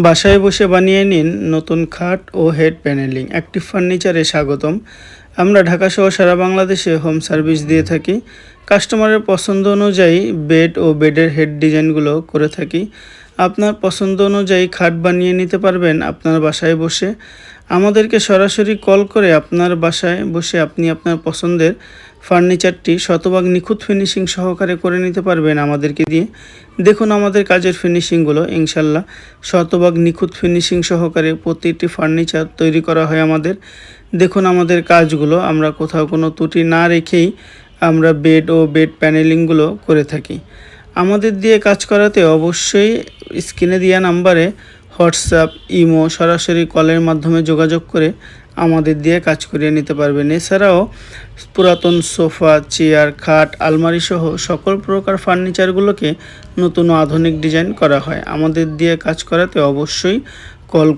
বাসায় বসে বানিয়ে নিন নতুন খাট ও হেড প্যানেলিং। অ্যাক্টিভ ফার্নিচারে স্বাগতম। আমরা ঢাকা সহ সারা বাংলাদেশে হোম সার্ভিস দিয়ে থাকি। কাস্টমারের পছন্দ অনুযায়ী বেড ও বেডের হেড ডিজাইনগুলো করে থাকি। আপনার পছন্দ অনুযায়ী খাট বানিয়ে নিতে পারবেন আপনার বাসায় বসে। আমাদেরকে সরাসরি কল করে আপনার বাসায় বসে আপনি আপনার পছন্দের ফার্নিচারটি শতভাগ নিখুঁত ফিনিশিং সহকারে করে নিতে পারবেন আমাদেরকে দিয়ে। দেখুন আমাদের কাজের ফিনিশিংগুলো, ইনশাল্লাহ শতভাগ নিখুঁত ফিনিশিং সহকারে প্রতিটি ফার্নিচার তৈরি করা হয় আমাদের। দেখুন আমাদের কাজগুলো, আমরা কোথাও কোনো ত্রুটি না রেখেই আমরা বেড ও বেড প্যানেলিংগুলো করে থাকি। আমাদের দিয়ে কাজ করাতে অবশ্যই স্ক্রিনে দেওয়া নাম্বারে হোয়াটসঅ্যাপ, ইমো সরাসরি কলের মাধ্যমে যোগাযোগ করে আমাদের দিয়ে কাজ করিয়ে নিতে পারবেন। এছাড়াও পুরাতন সোফা, চেয়ার, খাট, আলমারি সহ সকল প্রকার ফার্নিচারগুলোকে নতুন ও আধুনিক ডিজাইন করা হয়। আমাদের দিয়ে কাজ করাতে অবশ্যই কল